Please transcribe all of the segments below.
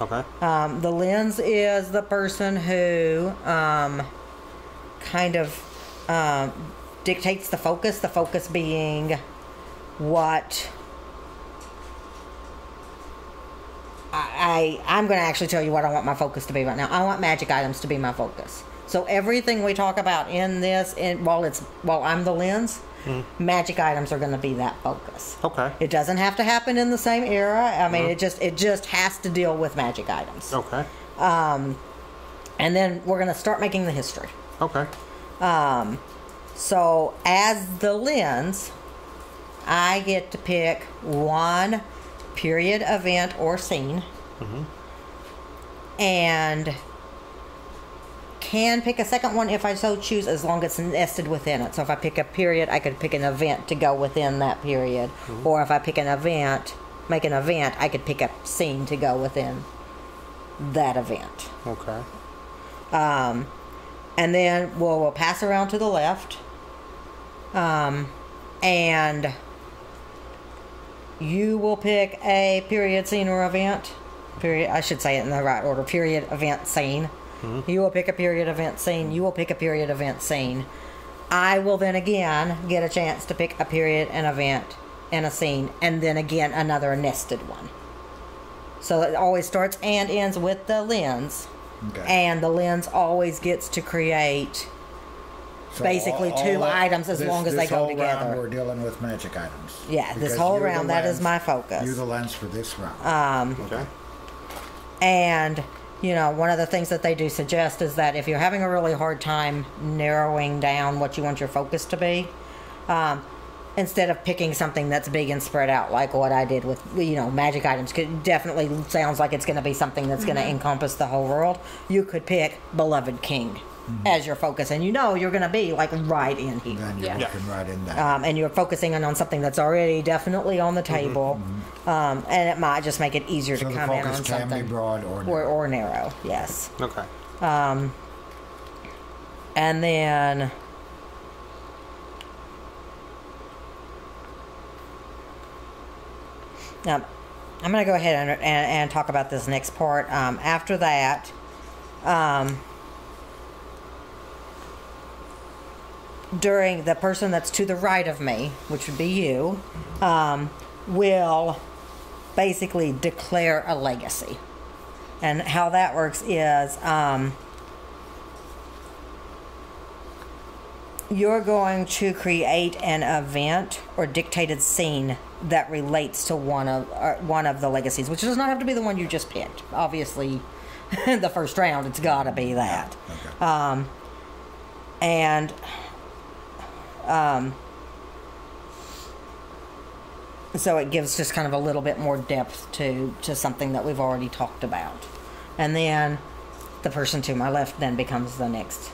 Okay. The lens is the person who kind of dictates the focus being what I'm going to actually tell you what I want my focus to be right now. I want magic items to be my focus. So everything we talk about in this, while I'm the lens, magic items are going to be that focus. Okay. It doesn't have to happen in the same era. I mean, it just has to deal with magic items. Okay. And then we're going to start making the history. Okay. So as the lens, I get to pick one period, event, or scene, and can pick a second one if I so choose, as long as it's nested within it. So if I pick a period, I could pick an event to go within that period, or if I pick an event, make an event, I could pick a scene to go within that event. Okay. And then we'll pass around to the left, and you will pick a period, scene, or event. Period. I should say it in the right order. Period, event, scene. You will pick a period, event, scene. You will pick a period, event, scene. I will then again get a chance to pick a period, an event, and a scene, and then again another nested one. So it always starts and ends with the lens. Okay. And the lens always gets to create basically two items as long as they go together. This whole round we're dealing with magic items. Yeah, this whole round, that is my focus. You're the lens for this round. Okay. And, you know, one of the things that they do suggest is that if you're having a really hard time narrowing down what you want your focus to be, instead of picking something that's big and spread out like what I did with, you know, magic items, definitely sounds like it's going to be something that's going to encompass the whole world. You could pick Beloved King as your focus, and you know you're going to be like right in here. Then you're looking right in there. And you're focusing on something that's already definitely on the table, and it might just make it easier to come in on something. So the focus can be broad or narrow. Or narrow, yes. Okay. And then now, I'm going to go ahead and talk about this next part. After that, during the person that's to the right of me, which would be you, will basically declare a legacy. And how that works is you're going to create an event or dictated scene that relates to one of the legacies, which does not have to be the one you just picked. Obviously, the first round, it's got to be that. Okay. So it gives just kind of a little bit more depth to something that we've already talked about. And then the person to my left then becomes the next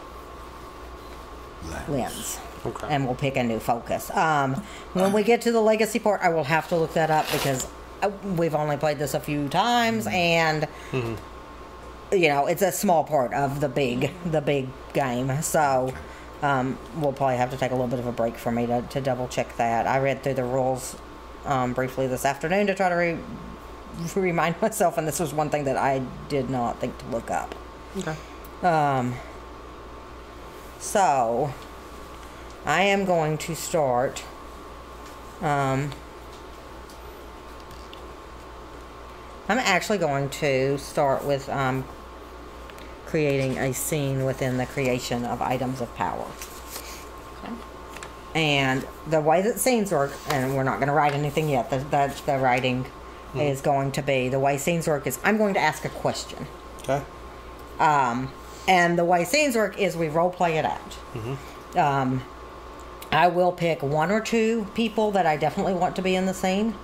lens. Okay. And we'll pick a new focus. When we get to the legacy part, I will have to look that up because we've only played this a few times, and you know, it's a small part of the big game. So we'll probably have to take a little bit of a break for me to double check that. I read through the rules briefly this afternoon to try to remind myself, and this was one thing that I did not think to look up. Okay. So I am going to start I'm actually going to start with creating a scene within the creation of items of power. Okay. And the way that scenes work, and we're not going to write anything yet, the writing is going to be, the way scenes work is I'm going to ask a question. Okay. And the way scenes work is we role play it out. I will pick one or two people that I definitely want to be in the scene.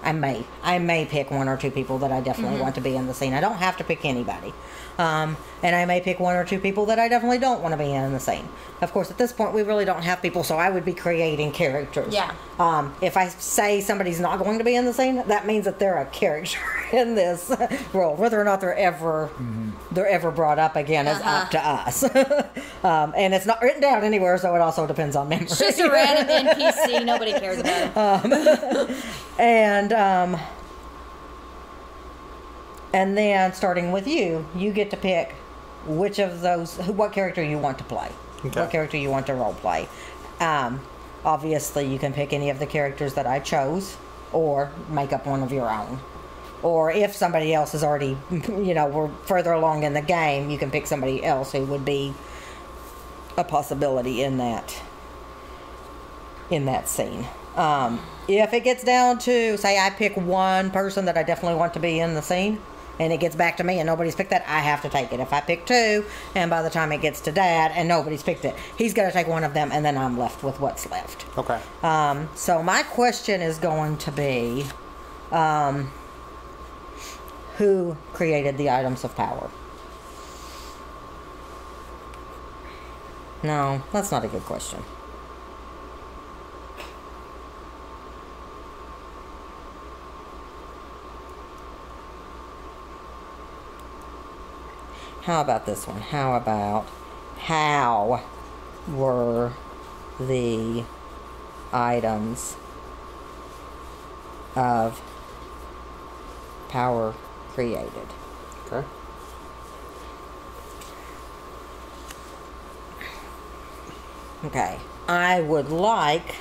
I may pick one or two people that I definitely want to be in the scene. I don't have to pick anybody. And I may pick one or two people that I definitely don't want to be in the scene. Of course, at this point, we really don't have people, so I would be creating characters. Yeah. If I say somebody's not going to be in the scene, that means that they're a character in this world. Whether or not they're ever brought up again is up to us. And it's not written down anywhere, so it also depends on memory. It's just a random NPC. Nobody cares about it. And then, starting with you, you get to pick which of those, what character you want to play. Okay. What character you want to role play. Obviously, you can pick any of the characters that I chose, or make up one of your own. Or if somebody else is already, we're further along in the game, you can pick somebody else who would be a possibility in that scene. If it gets down to, say I pick one person that I definitely want to be in the scene, and it gets back to me and nobody's picked that, I have to take it. If I pick two, and by the time it gets to Dad and nobody's picked it, he's got to take one of them, and then I'm left with what's left. Okay. So my question is going to be, who created the items of power? No, that's not a good question. How about this one? How about, how were the items of power created? Okay. Okay. I would like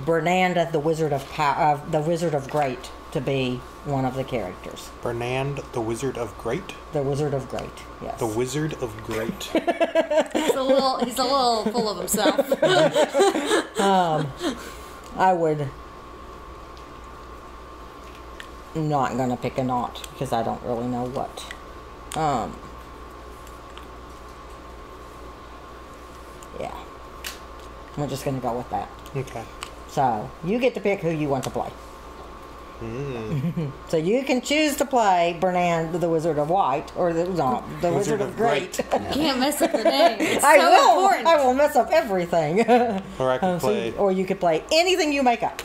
Bernanda, the Wizard of Great, to be one of the characters. Bernand, the Wizard of Great? The Wizard of Great, yes. The Wizard of Great. He's a little full of himself. I would not gonna pick a knot because I don't really know what. Yeah. We're just gonna go with that. Okay. So you get to pick who you want to play. So you can choose to play Bernand, the Wizard of White, or the Wizard of Great. You can't mess up the name. It's I so will. important. I will mess up everything. Or I can play or you could play anything you make up.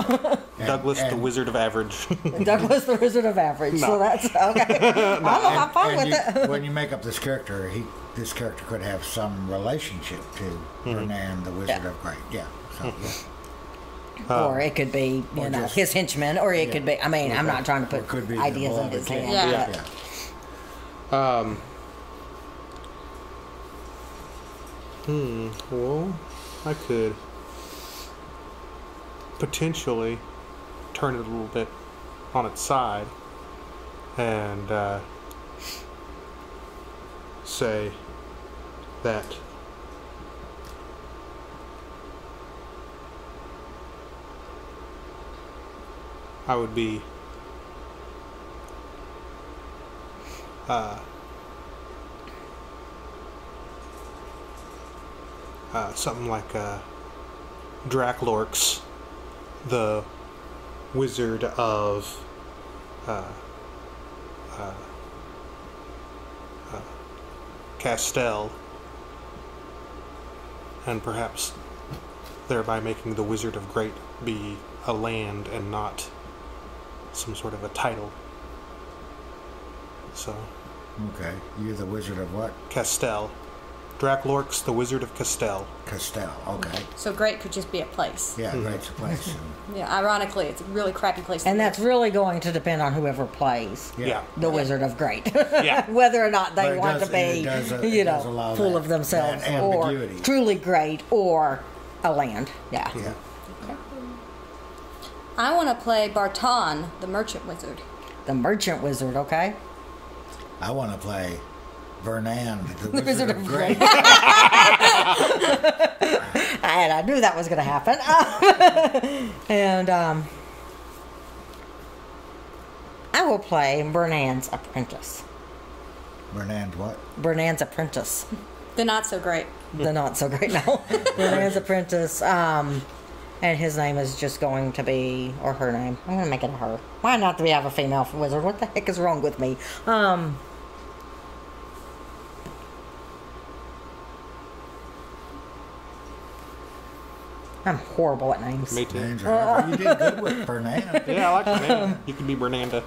Douglas, the Wizard of Average. Douglas, the Wizard of Average. No. So that's okay. I'm fine with it. When you make up this character, this character could have some relationship to Bernand, the Wizard of Great. Yeah. So, yeah. Or it could be, his henchman, or it could be. I mean, I'm not trying to Or it could put be ideas the in his beloved head. kid. Yeah. Well, I could potentially turn it a little bit on its side and say that I would be something like Draklorx, the Wizard of Castell, and perhaps thereby making the Wizard of Great be a land and not some sort of a title. So. Okay. You're the Wizard of what? Castell. Draklorx, the Wizard of Castell. Castell. Okay. So Great could just be a place. Yeah, Great's a place. Yeah, ironically, it's a really crappy place. And that's really going to depend on whoever plays Yeah. the Wizard of Great. Yeah. Whether or not they But it want does- to be, it does allow full that- of themselves, that or ambiguity. truly great, or a land. Yeah. Yeah. I want to play Barton, the Merchant Wizard. The Merchant Wizard, okay? I want to play Bernand, the Wizard Wizard of of Great. And I knew that was going to happen. And I will play Bernand's apprentice. Bernand what? Bernand's apprentice. The not so great. The not so great now. Bernand's apprentice. And his name is just going to be, or her name. I'm going to make it a her. Why not do we have a female wizard? What the heck is wrong with me? I'm horrible at names. Me too. Names are hard, but you did good with Fernand. Yeah, I like Bernanda. You could be Bernanda.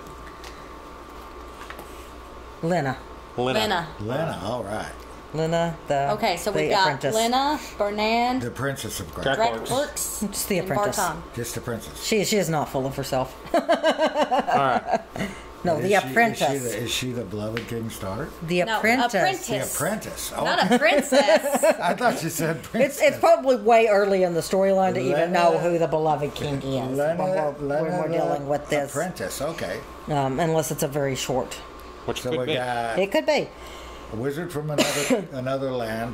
Lena. Lena. Lena, all right. Lena, the Okay, so the we've got apprentice. Lena, Bernand, The Princess of Grace. Jack- Rex, Just the and apprentice. Barton. Just the princess. She is not full of herself. All right. No, the apprentice. Is she the beloved King Star? The No, apprentice. apprentice. The apprentice. Oh, Not a princess. I thought you said princess. It's probably way early in the storyline to even Lena- know who the beloved king is when we're the dealing with this. Apprentice, okay. Unless it's a very short. Which So could we be. got It could be. a wizard from another land,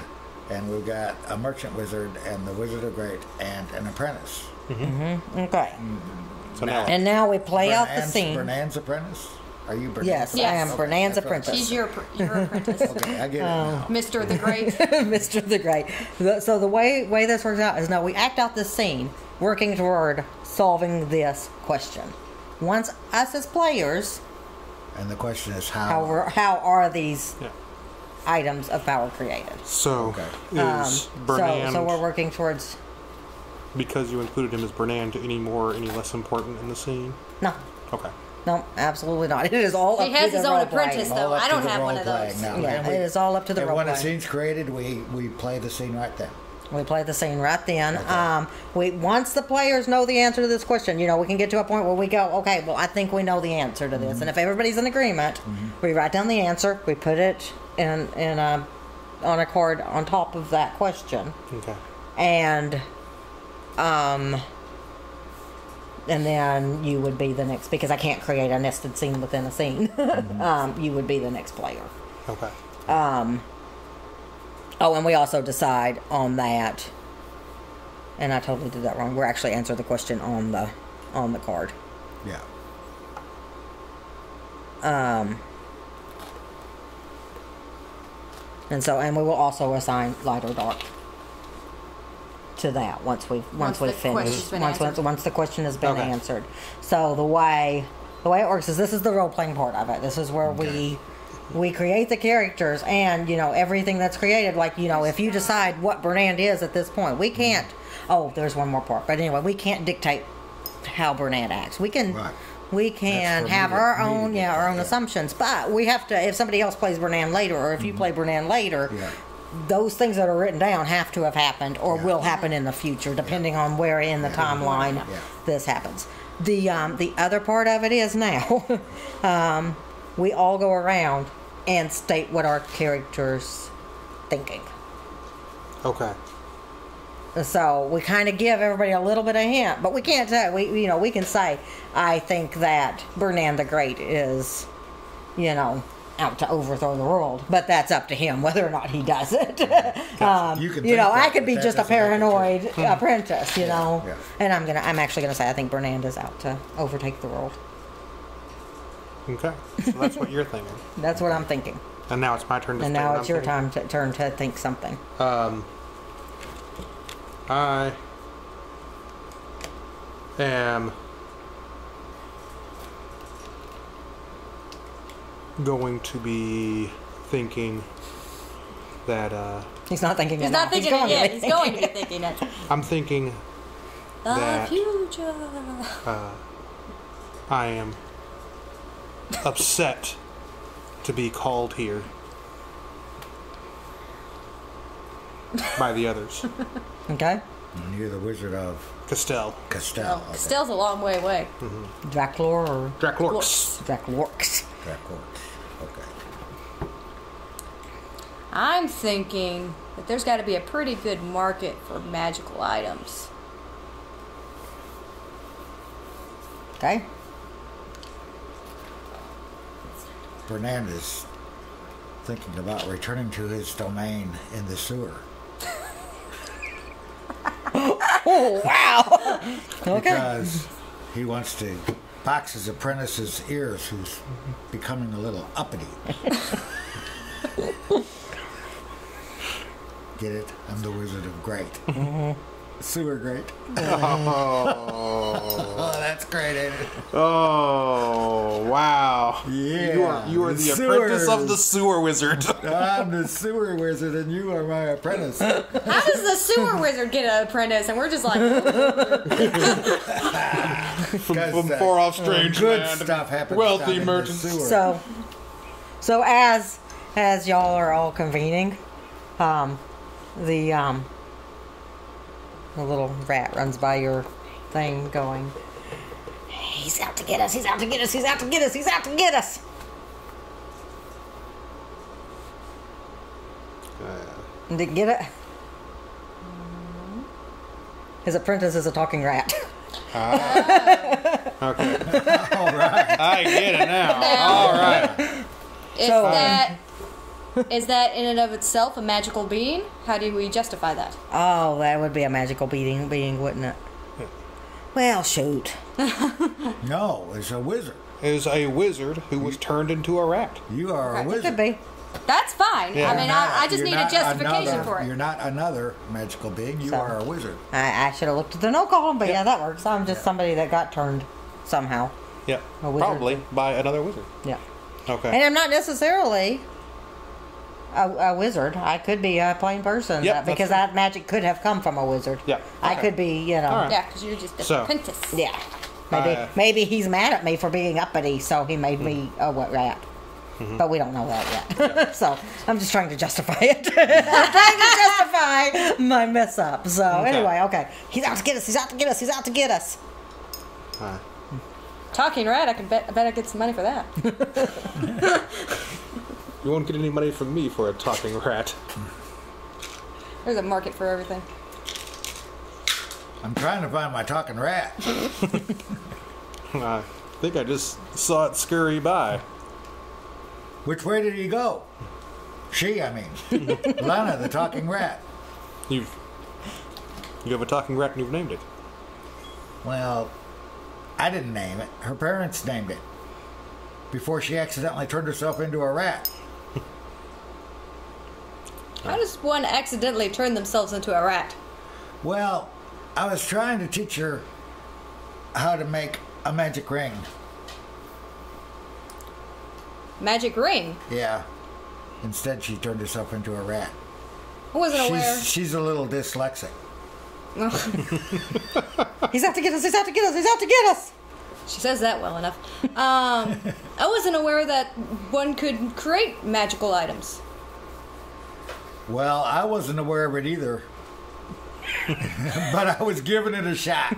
and we've got a merchant wizard, and the Wizard of Great, and an apprentice. Okay. So now, And now we play out the Bernand's- scene. Bernand's apprentice? Are you Bernand? Yes, I Yes. am Bernand's that's what I apprentice. She's your apprentice. Okay, I get it now. Mr. the Great. Mr. the Great. So the way this works out is now we act out this scene working toward solving this question. Once us as players, And the question is how are these yeah. items of power created? So Okay. is Bernand, So we're working towards because you included him as Bernand, any more, any less important in the scene? no, Okay. no, absolutely not. It is all. He up to has the his own role-playing. apprentice, though. All up I to don't the have one of role-playing those. now. Yeah, And it is all up to the and role when a playing. scene's created, we play the scene right then. We play the scene right then. Okay. Once the players know the answer to this question, we can get to a point where we go, okay, well, I think we know the answer to this, and if everybody's in agreement, we write down the answer, we put it on a card on top of that question, Okay. and then you would be the next, because I can't create a nested scene within a scene. You would be the next player. Okay. Oh, and we also decide on that. And I totally did that wrong. We're actually answering the question on the card. Yeah. And we will also assign light or dark to that once we've the finished. question's been answered. Once the question has been Okay. answered. So the way it works is this is the role playing part of it. This is where we create the characters and everything that's created. Like if you decide what Bernand is at this point, we can't. Oh, there's one more part. But anyway, we can't dictate how Bernand acts. We can. Right. We can That's for have me to- our me to own, dictate, our own yeah. assumptions, but we have to. If somebody else plays Bernand later, or if you play Bernand later, Yeah. those things that are written down have to have happened, or Yeah. will happen in the future, depending on where in the timeline Yeah. this happens. The other part of it is now, we all go around and state what our character's thinking. Okay. So we kind of give everybody a little bit of hint, but we can't tell. We can say, I think that Bernand the Great is, out to overthrow the world, but that's up to him whether or not he does it. You can think I that, could be but that just a doesn't make it true. paranoid apprentice, Yeah. And I'm actually going to say I think Bernand is out to overtake the world. Okay. So that's what you're thinking. That's what I'm thinking. And now it's my turn to And state now what it's I'm your thinking. turn to think something. I am going to be thinking that He's not thinking it. He's now. not thinking going it to yet. be He's going to be thinking it. I'm thinking The That- future. I am upset to be called here by the others. Okay. And you're the Wizard of Castell. Castell. Okay. Still's a long way away. Draclor or Draclorx. Draclorx. Draclorx. Okay. I'm thinking that there's got to be a pretty good market for magical items. Okay. Bernand is thinking about returning to his domain in the sewer. Oh, wow. Okay. Because he wants to box his apprentice's ears, who's becoming a little uppity. Get it? I'm the Wizard of Great. Sewer Great. Oh, that's great, ain't it? Oh, Wow. Yeah. You are the sewer- apprentice of the sewer wizard. I'm the sewer wizard, and you are my apprentice. How does the sewer wizard get an apprentice? And we're just like, from far off strange good land. stuff happens. Wealthy down in the merchants. sewer. So as y'all are all convening, the little rat runs by your thing going, he's out to get us, he's out to get us, he's out to get us, he's out to get us. Didn't get it? His apprentice is a talking rat. Okay. All right. I get it now. All right. is that in and of itself a magical being? How do we justify that? Oh, that would be a magical being, wouldn't it? Well, shoot. No, it's a wizard. Is a wizard who was turned into a rat. You are a It wizard. could be. That's fine. Yeah. I mean, I just You're need a not justification another- for it. You're not another magical being. You So- are a wizard. I should have looked at the no column, but yeah, that works. I'm just somebody that got turned somehow. Yeah. A wizard. Probably by another wizard. Yeah. Okay. And I'm not necessarily a wizard. I could be a plain person. Yep, Because that's that magic could have come from a wizard. Yeah. I Okay. could be, All right. Yeah, because you're just an So- apprentice. Yeah. Maybe he's mad at me for being uppity, so he made me a rat. But we don't know that yet. So I'm just trying to justify it. I'm trying to justify my mess up. So anyway, okay. He's out to get us. He's out to get us. He's out to get us. Talking rat, I bet I get some money for that. You won't get any money from me for a talking rat. There's a market for everything. I'm trying to find my talking rat. I think I just saw it scurry by. Which way did he go? I mean. Lana, the talking rat. You have a talking rat and you've named it. Well, I didn't name it. Her parents named it. Before she accidentally turned herself into a rat. How does one accidentally turn themselves into a rat? Well, I was trying to teach her how to make a magic ring. Magic ring? Yeah. Instead, she turned herself into a rat. I wasn't aware. She's a little dyslexic. He's out to get us. He's out to get us. He's out to get us. She says that well enough. I wasn't aware that one could create magical items. Well, I wasn't aware of it either. But I was giving it a shot.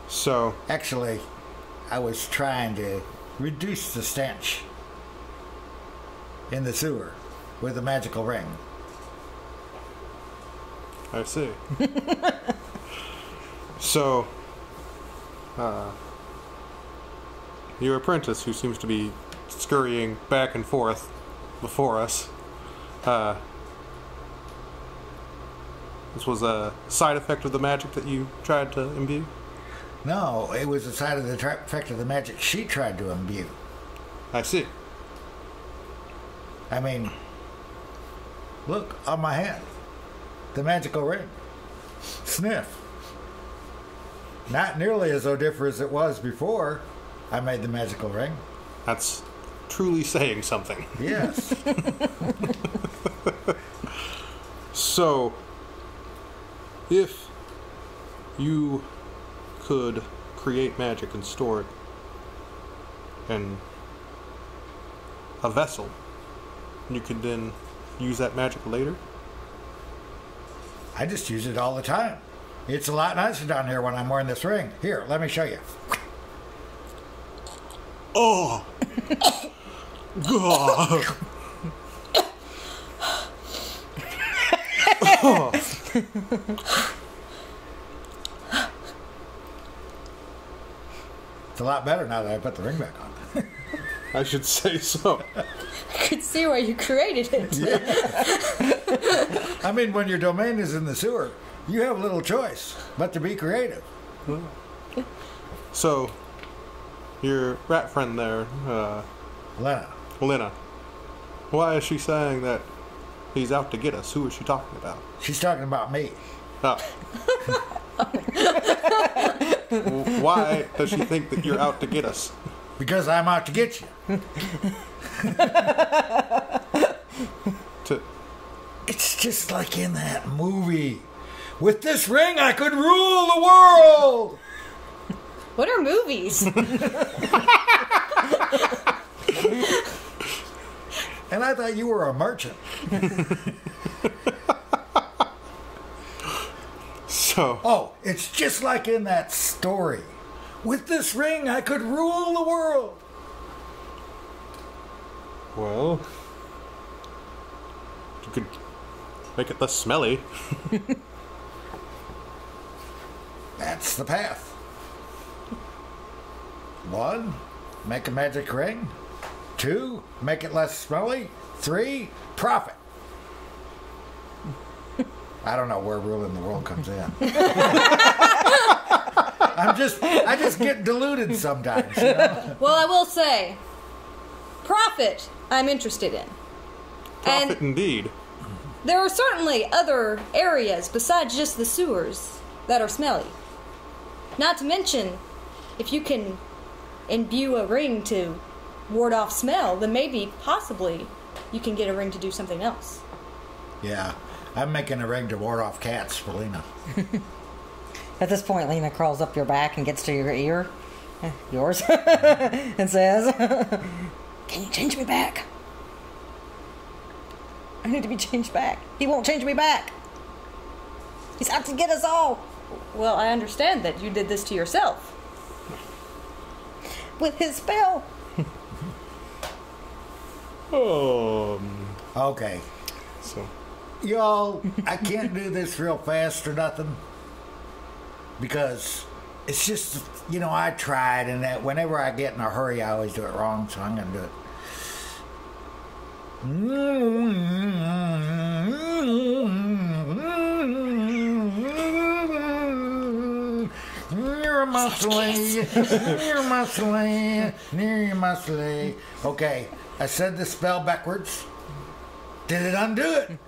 So, Actually, I was trying to reduce the stench in the sewer with a magical ring. I see. So, your apprentice, who seems to be scurrying back and forth before us, this was a side effect of the magic that you tried to imbue? No, it was a side of the effect of the magic she tried to imbue. I see. I mean, look on my hand. The magical ring. Sniff. Not nearly as odoriferous as it was before I made the magical ring. That's truly saying something. Yes. So, if you could create magic and store it in a vessel, you could then use that magic later? I just use it all the time. It's a lot nicer down here when I'm wearing this ring. Here, let me show you. Oh! God! It's a lot better now that I put the ring back on. I should say so. I could see why you created it. I mean, when your domain is in the sewer, you have little choice but to be creative. So, your rat friend there, Lena. Lena, why is she saying that he's out to get us? Who is she talking about? She's talking about me. Oh. Why does she think that you're out to get us? Because I'm out to get you. It's just like in that movie. With this ring, I could rule the world. What are movies? And I thought you were a merchant. So. Oh, it's just like in that story. With this ring, I could rule the world. Well, you could make it less smelly. That's the path. 1, make a magic ring. 2, make it less smelly. 3, profit. I don't know where ruling the world comes in. I just get deluded sometimes. You know? Well, I will say, profit I'm interested in. Profit And indeed. there are certainly other areas besides just the sewers that are smelly. Not to mention, if you can imbue a ring to ward off smell, then maybe, possibly, you can get a ring to do something else. Yeah, I'm making a ring to ward off cats for Lena. At this point, Lena crawls up your back and gets to your ear, yours, and says, "Can you change me back? I need to be changed back. He won't change me back. He's out to get us all." Well, I understand that you did this to yourself. With his spell. Okay. So. Y'all, I can't do this real fast or nothing. Because it's just, you know, I tried, and that whenever I get in a hurry, I always do it wrong, so I'm going to do it. Near my sleigh, near my sleigh, near my sleigh. Okay, I said the spell backwards. Did it undo it?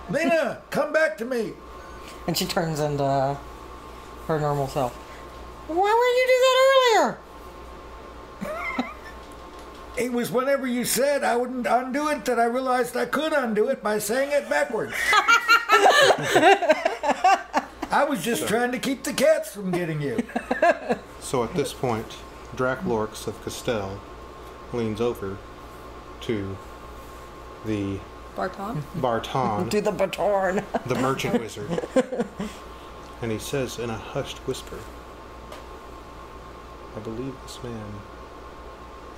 Lena, come back to me. And she turns into her normal self. Why wouldn't you do that earlier? It was whenever you said I wouldn't undo it that I realized I could undo it by saying it backwards. I was just trying to keep the cats from getting you. So at this point, Draclorx of Castell leans over to the Barton? Barton, Do the baton. the merchant wizard, and he says in a hushed whisper, "I believe this man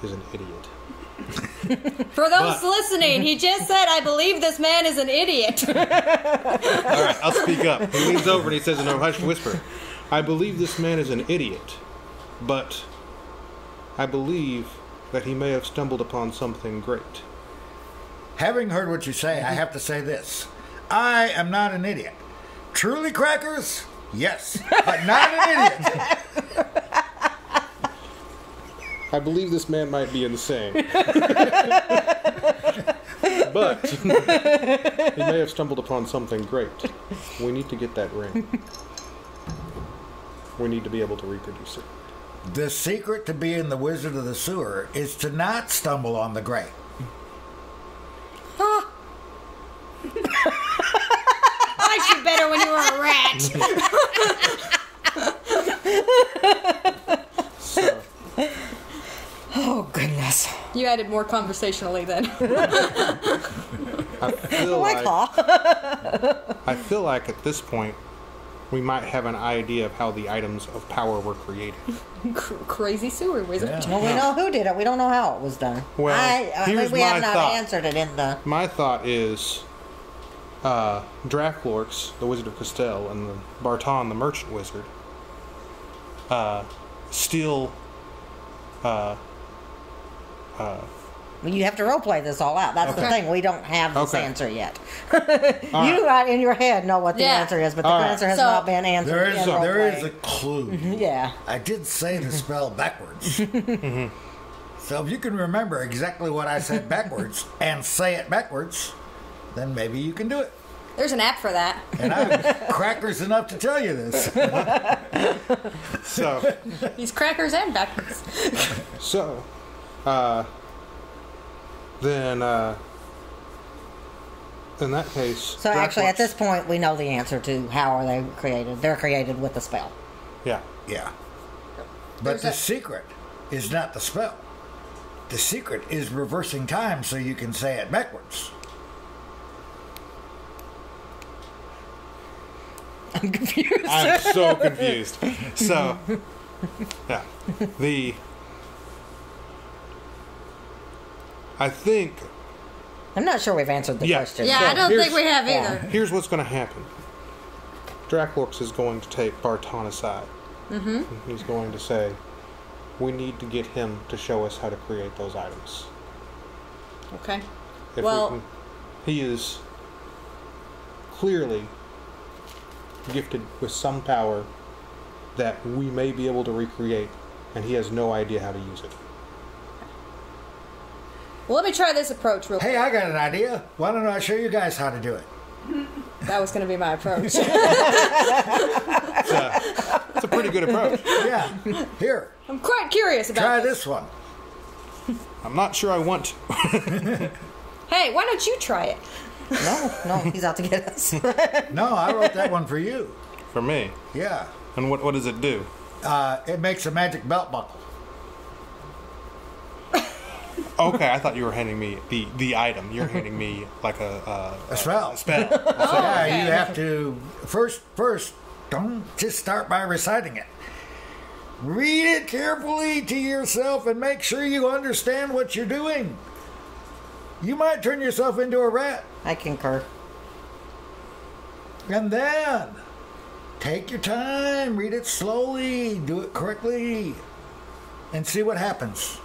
is an idiot." For those listening, he just said, "I believe this man is an idiot." All right, I'll speak up. He leans over and he says in a hushed whisper, "I believe this man is an idiot, but I believe that he may have stumbled upon something great." Having heard what you say, I have to say this. I am not an idiot. Truly crackers? Yes, but not an idiot. I believe this man might be insane. But he may have stumbled upon something great. We need to get that ring. We need to be able to reproduce it. The secret to being the wizard of the sewer is to not stumble on the great. I should better when you were a rat. So, Oh, goodness. You added more conversationally then. I feel Like, I feel like at this point we might have an idea of how the items of power were created. Crazy sewer wizard. Yeah. Well, we know who did it. We don't know how it was done. Well, I here's we have my not thought. answered it in the... My thought is Draclorx, the Wizard of Castell, and the Barton, the Merchant Wizard, steal... You have to roleplay this all out. That's the Okay. thing. We don't have this Okay. answer yet. All You in your head know what the Yeah. answer is, but the All right. answer has So- not been answered There in is roleplay. a clue. Yeah. I did say the spell backwards. So if you can remember exactly what I said backwards and say it backwards, then maybe you can do it. There's an app for that. And I'm crackers enough to tell you this. So, These crackers and backwards. so, then, in that case... So actually, at Dracox- this point, we know the answer to how are they created. They're created with a spell. Yeah. Yeah. But There's the a- secret is not the spell. The secret is reversing time so you can say it backwards. I'm confused. I'm so confused. So, yeah. I think... I'm not sure we've answered the Yeah. question. Yeah, I don't here's- think we have yeah. either. Here's what's going to happen. Dracolorx is going to take Barton aside. Mm-hmm. He's going to say, we need to get him to show us how to create those items. Okay. If Well- we can, he is clearly gifted with some power that we may be able to recreate, and he has no idea how to use it. Well, let me try this approach real quick. Hey, I got an idea. Why don't I show you guys how to do it? That was going to be my approach. It's a pretty good approach. Yeah. Here, I'm quite curious about try this. this one. I'm not sure I want to. Hey, why don't you try it? No, he's out to get us. No, I wrote that one for you. For me. Yeah. And what does it do? It makes a magic belt buckle. Okay, I thought you were handing me the item. You're handing me like a spell. A spell. Yeah, okay. you have to first don't just start by reciting it. Read it carefully to yourself and make sure you understand what you're doing. You might turn yourself into a rat. I concur. And then take your time, read it slowly, do it correctly, and see what happens.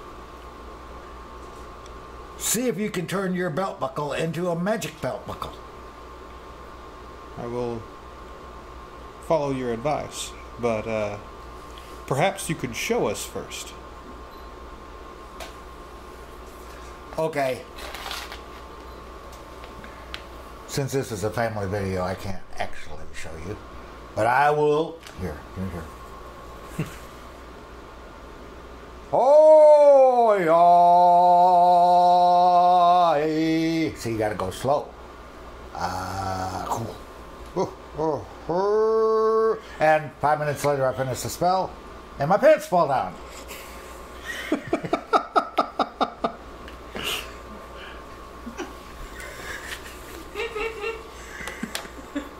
See if you can turn your belt buckle into a magic belt buckle. I will follow your advice, but perhaps you could show us first. Okay. Since this is a family video, I can't actually show you. But I will. Here. Oh, yeah. See, you gotta go slow. And 5 minutes later, I finish the spell, and my pants fall down.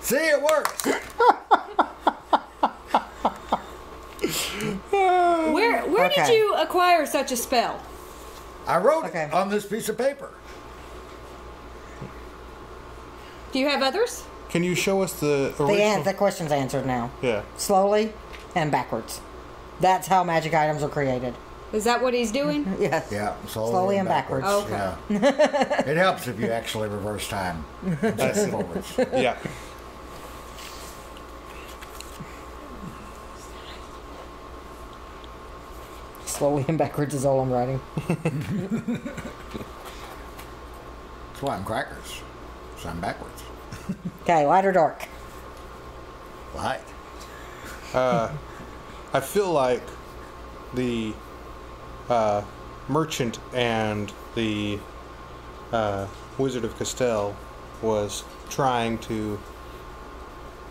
See, it works. Where did Okay. you acquire such a spell? I wrote Okay. it on this piece of paper. Do you have others? Can you show us the original? The question's answered now. Yeah. Slowly and backwards. That's how magic items are created. Is that what he's doing? Yes. Yeah, Slowly and backwards. Okay. Yeah. It helps if you actually reverse time and I see. forwards. Yeah. Slowly and backwards is all I'm writing. That's why I'm crackers. So I'm backwards. Okay, light or dark? Light. I feel like the merchant and the Wizard of Castell was trying to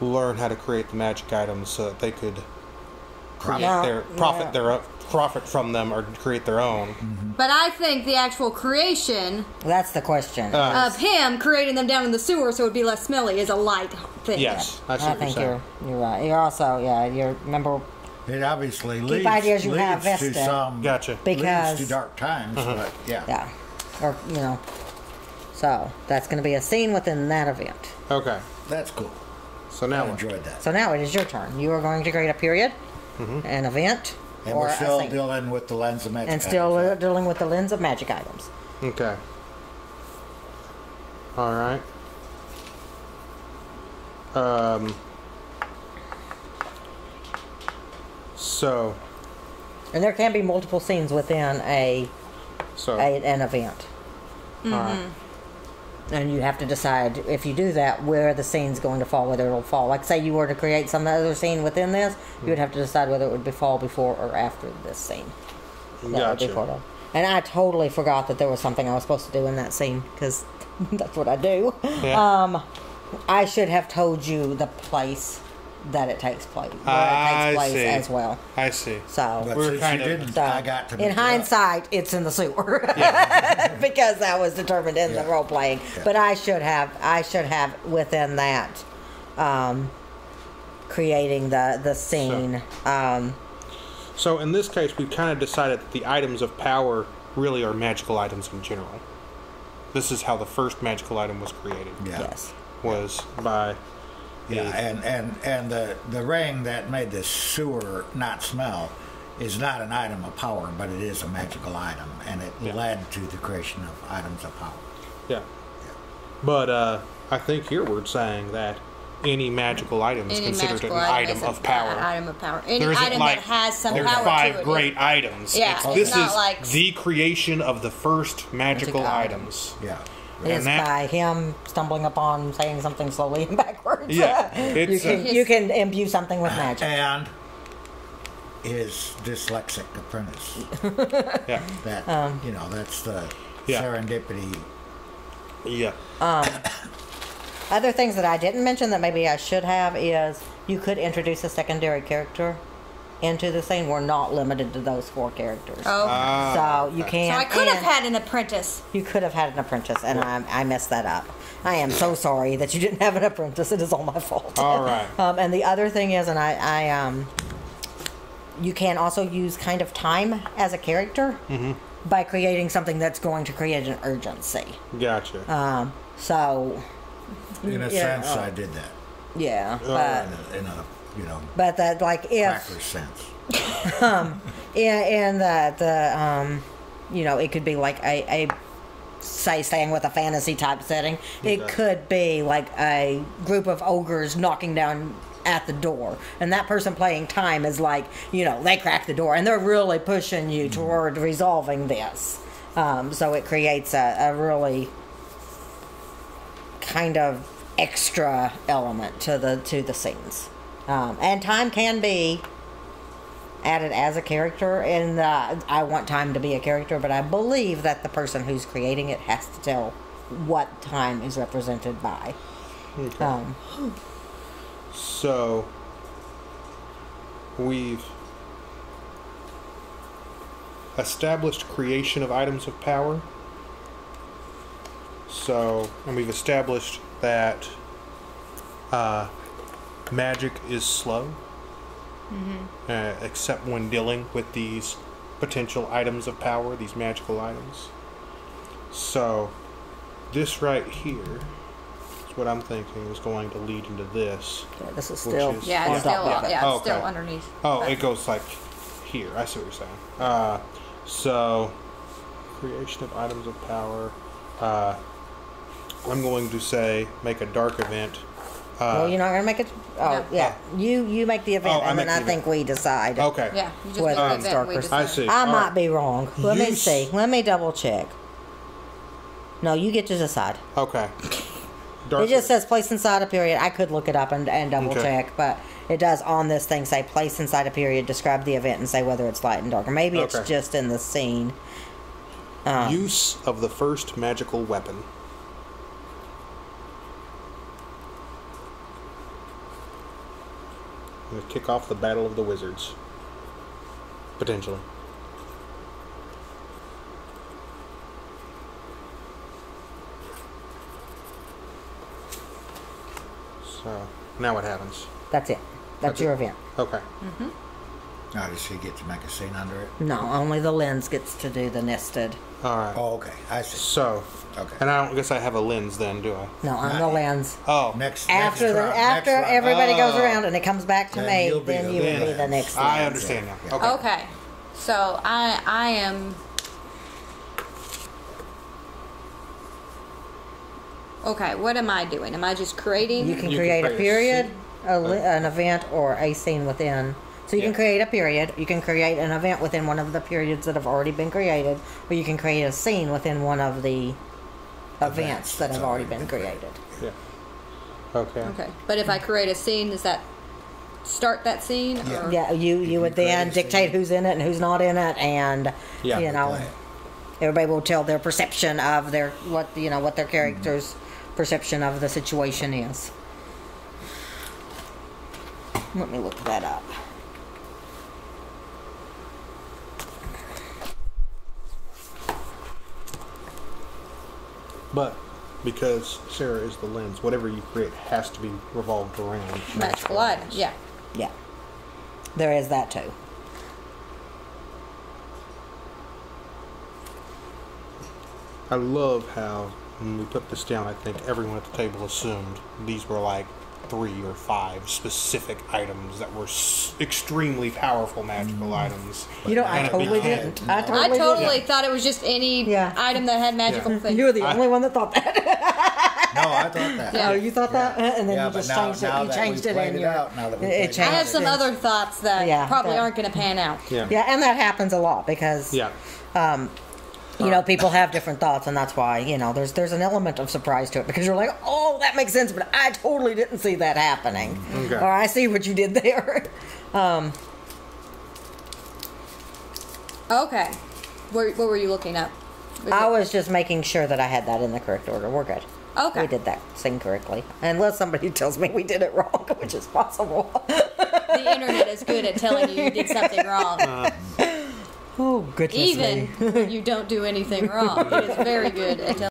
learn how to create the magic items so that they could create profit from them or create their own. But I think the actual creation That's the question. of him creating them down in the sewer so it would be less smelly is a light thing. Yes, I see I what you're think saying. you're right. You're also, you remember, It obviously leads, ideas you have leads to vested. some Gotcha. because, leads to dark times, but yeah. yeah. Or, so that's going to be a scene within that event. Okay, That's cool. so I now what? enjoyed that. So now it is your turn. You are going to create a period, an event, And or we're a still scene. dealing with the lens of magic. And still items. dealing with the lens of magic items. Okay. All right. So, And there can be multiple scenes within an event. all right. And you have to decide, if you do that, where the scene's going to fall, whether it'll fall. Like, say you were to create some other scene within this, you would have to decide whether it would fall before or after this scene. That would be Gotcha. part of. And I totally forgot that there was something I was supposed to do in that scene, because that's what I do. Yeah. I should have told you the place that it takes place, where I it takes place see. as well. I see. So, But We're since kind you of- didn't, so I got to in make it up. hindsight, it's in the sewer because that was determined in the Yeah. role playing. Yeah. But I should have within that creating the scene. So in this case, we've kind of decided that the items of power really are magical items in general. This is how the first magical item was created. Yeah. Yes. Was by Yeah, and the ring that made the sewer not smell is not an item of power, but it is a magical item, and it Yeah. led to the creation of items of power. yeah. But I think here we're saying that any magical item is Any considered magical an item is of an power. item of power. Any There isn't item like that has some there's power 5 to it. great items. Yeah, it's this not is like- the creation of the first magical Magical items. Yeah. It's that- by him stumbling upon saying something slowly and backwards. Yeah, you it's, you can imbue something with magic. And his dyslexic apprentice. Yeah, That that's the Yeah. serendipity. yeah. Other things that I didn't mention that maybe I should have is you could introduce a secondary character into the scene. We're not limited to those 4 characters. Oh, So you okay. can. so I could have and had an apprentice. You could have had an apprentice, and I messed that up. I am so sorry that you didn't have an apprentice. It is all my fault. All right. And the other thing is, and you can also use kind of time as a character by creating something that's going to create an urgency. Gotcha. So, In a Yeah, sense, I did that. yeah, In a but that like cracker if sense. in that it could be like a say staying with a fantasy type setting. It Okay. could be like a group of ogres knocking down at the door, and that person playing time is like, they crack the door and they're really pushing you toward resolving this. So it creates a really kind of extra element to the scenes. And time can be added as a character, and I want time to be a character, but I believe that the person who's creating it has to tell what time is represented by. Okay. So we've established creation of items of power. And we've established that magic is slow, except when dealing with these potential items of power, these magical items. So this right here is what I'm thinking is going to lead into this. Yeah, this is Which still is- Yeah, on it's top still of it. yeah, it's Okay. still underneath. Oh, But- it goes like here. I see what you're saying. So, creation of items of power. I'm going to say make a dark event. Well, you're not gonna make it. Oh, No. yeah. You make the event, Oh, I and make then I the think we decide. Okay. Yeah, you just Well, make the it's event. We darker. decide. I see. I All might right. be wrong. Let me You see. Let me double check. No, you get to decide. Okay. Dark It just says place inside a period. I could look it up and double Okay. check, but it does on this thing say place inside a period, describe the event, and say whether it's light and dark. Or maybe it's Okay. just in the scene. Use of the first magical weapon. I'm going to kick off the Battle of the Wizards. Potentially. So, now what happens? That's it. That's Okay. your event. Okay. Now, does she get to make a scene under it? No, only the lens gets to do the nested. Alright. Oh, okay. I see. So, Okay. and I don't guess I have a lens then, do I? No, I'm the Not- lens. Oh. Next After next the round, after next round. everybody goes Oh. around and it comes back to Then me, you'll be then the you would be lens. the next I lens. understand now. Yeah. Okay. Okay, so I am. Okay, what am I doing? Am I just creating? You can You can create a create a period, scene. an event, or a scene within. So you can Yeah. create a period. You can create an event within one of the periods that have already been created, or you can create a scene within one of the events that have already been created. Yeah. Okay. Okay. But if I create a scene, does that start that scene? Yeah. Or? Yeah, you would create then a dictate scene. who's in it and who's not in it, and Yeah. you know, Play it. everybody will tell their perception of what their character's perception of the situation is. Let me look that up. But because Sarah is the lens, whatever you create has to be revolved around Magical items. Yeah. Yeah, there is that too. I love how when we put this down, I think everyone at the table assumed these were like 3 or 5 specific items that were extremely powerful magical items. You know, I And it totally became- didn't. I I totally, totally didn't. thought it was just any Yeah. item that had magical Yeah. things. You were the only one that thought that. No, I thought that. Yeah. Oh, you thought that, and then Yeah, you but just now- changed it. now You that changed we've it played in it your. out, now that we've it played it changed I have some things. other thoughts that Yeah, probably that- aren't going to pan out. Yeah. Yeah, and that happens a lot because Yeah. you know, people have different thoughts, and that's why, you know, there's an element of surprise to it because you're like, oh, that makes sense, but I totally didn't see that happening. Okay. Or I see what you did there. Okay. What were you looking up? I was just making sure that I had that in the correct order. We're good. Okay. We did that scene correctly. Unless somebody tells me we did it wrong, which is possible. The internet is good at telling you did something wrong. Oh, goodness Even me. when you don't do anything wrong. It is very good at telling